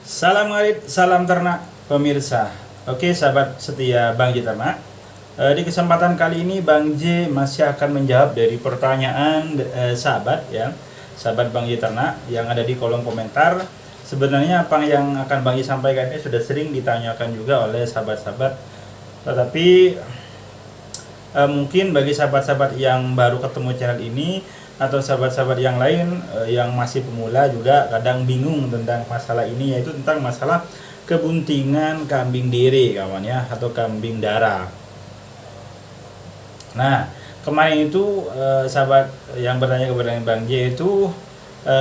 Salam ngarit, salam ternak pemirsa. Oke, sahabat setia Bang J Ternak. Di kesempatan kali ini Bang J masih akan menjawab dari pertanyaan sahabat ya, sahabat Bang J Ternak yang ada di kolom komentar. Sebenarnya apa yang akan Bang J sampaikan ini sudah sering ditanyakan juga oleh sahabat-sahabat. Tetapi mungkin bagi sahabat-sahabat yang baru ketemu channel ini atau sahabat-sahabat yang lain yang masih pemula juga kadang bingung tentang masalah ini, yaitu tentang masalah kebuntingan kambing diri kawan ya, atau kambing darah. Nah, kemarin itu sahabat yang bertanya kepada Bang J itu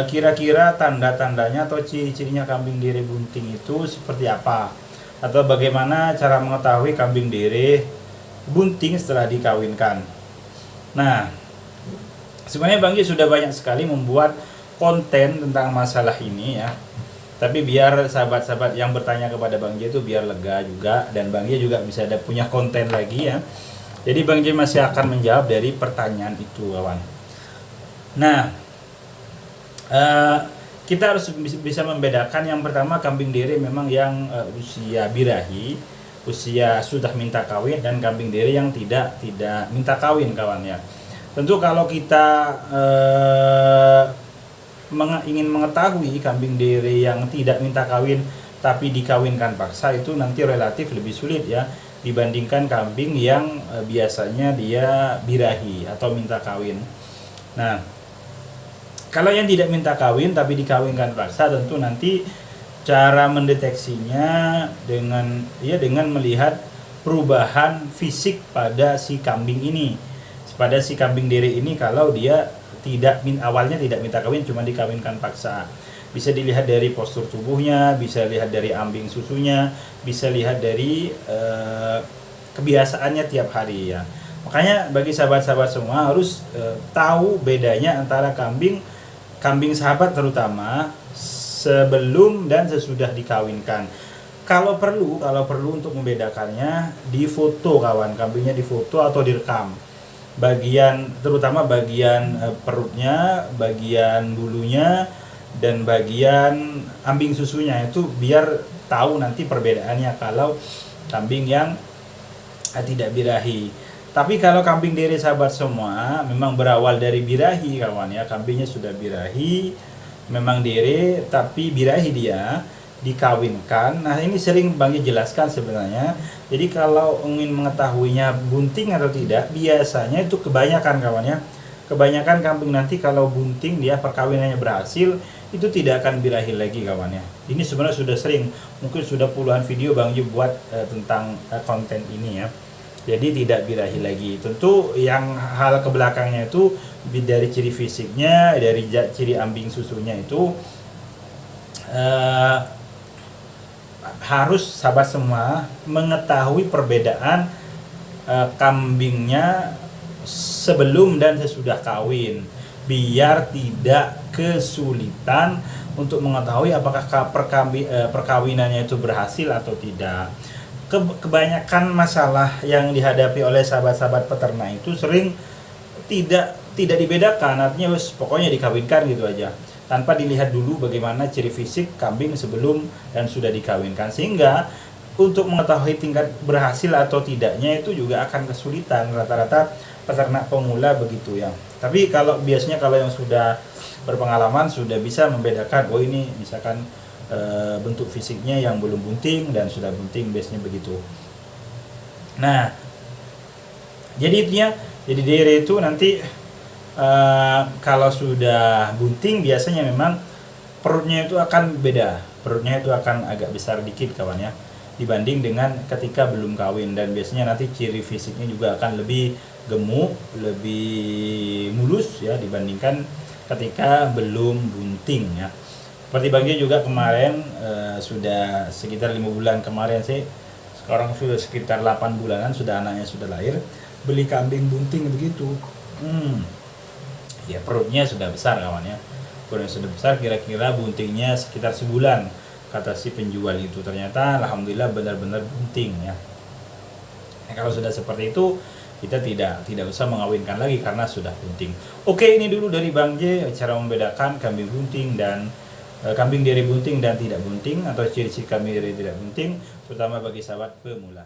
kira-kira tanda-tandanya atau ciri-cirinya kambing diri bunting itu seperti apa, atau bagaimana cara mengetahui kambing diri bunting setelah dikawinkan. Nah, sebenarnya Bang J sudah banyak sekali membuat konten tentang masalah ini ya. Tapi biar sahabat-sahabat yang bertanya kepada Bang J itu biar lega juga, dan Bang J juga bisa ada punya konten lagi ya. Jadi Bang J masih akan menjawab dari pertanyaan itu kawan. Nah, kita harus bisa membedakan. Yang pertama, kambing diri memang yang usia birahi, usia sudah minta kawin, dan kambing diri yang tidak minta kawin kawan ya. Tentu kalau kita ingin mengetahui kambing diri yang tidak minta kawin tapi dikawinkan paksa, itu nanti relatif lebih sulit ya dibandingkan kambing yang biasanya dia birahi atau minta kawin. Nah, kalau yang tidak minta kawin tapi dikawinkan paksa, tentu nanti cara mendeteksinya dengan melihat perubahan fisik pada si kambing ini. Pada si kambing diri ini, kalau dia awalnya tidak minta kawin, cuma dikawinkan paksa, bisa dilihat dari postur tubuhnya, bisa lihat dari ambing susunya, bisa lihat dari kebiasaannya tiap hari ya. Makanya bagi sahabat-sahabat semua harus tahu bedanya antara kambing sahabat terutama sebelum dan sesudah dikawinkan. Kalau perlu untuk membedakannya, difoto kawan, kambingnya difoto atau direkam. Terutama bagian perutnya, bagian bulunya, dan bagian ambing susunya, itu biar tahu nanti perbedaannya kalau kambing yang tidak birahi. Tapi kalau kambing diri sahabat semua memang berawal dari birahi kawan ya, kambingnya sudah birahi, memang diri tapi birahi dia, dikawinkan. Nah, ini sering Bang J jelaskan sebenarnya. Jadi kalau ingin mengetahuinya bunting atau tidak, biasanya itu kebanyakan kawan ya, kebanyakan kambing nanti kalau bunting dia perkawinannya berhasil, itu tidak akan birahi lagi kawan ya. Ini sebenarnya sudah sering, mungkin sudah puluhan video Bang J buat tentang konten ini ya. Jadi tidak birahi lagi. Tentu yang hal kebelakangnya itu dari ciri fisiknya, dari ciri ambing susunya itu harus sahabat semua mengetahui perbedaan kambingnya sebelum dan sesudah kawin, biar tidak kesulitan untuk mengetahui apakah perkawinannya itu berhasil atau tidak. Kebanyakan masalah yang dihadapi oleh sahabat-sahabat peternak itu sering tidak dibedakan, artinya pokoknya dikawinkan gitu aja, tanpa dilihat dulu bagaimana ciri fisik kambing sebelum dan sudah dikawinkan, sehingga untuk mengetahui tingkat berhasil atau tidaknya itu juga akan kesulitan. Rata-rata peternak pemula begitu ya. Tapi biasanya kalau yang sudah berpengalaman sudah bisa membedakan, oh ini misalkan bentuk fisiknya yang belum bunting dan sudah bunting, biasanya begitu. Nah, jadi diri itu nanti kalau sudah bunting biasanya memang perutnya itu akan beda, perutnya itu akan agak besar dikit kawan ya, dibanding dengan ketika belum kawin. Dan biasanya nanti ciri fisiknya juga akan lebih gemuk, lebih mulus ya dibandingkan ketika belum bunting ya. Seperti Bang J juga kemarin sudah sekitar 5 bulan kemarin sih, sekarang sudah sekitar 8 bulanan, sudah anaknya sudah lahir, beli kambing bunting begitu. Ya perutnya sudah besar kawan ya, perutnya sudah besar, kira-kira buntingnya sekitar sebulan kata si penjual itu. Ternyata alhamdulillah benar-benar bunting ya. Nah, kalau sudah seperti itu kita tidak usah mengawinkan lagi karena sudah bunting. Oke, ini dulu dari Bang J cara membedakan kambing bunting dan kambing diri bunting dan tidak bunting atau ciri-ciri kambing diri tidak bunting, terutama bagi sahabat pemula.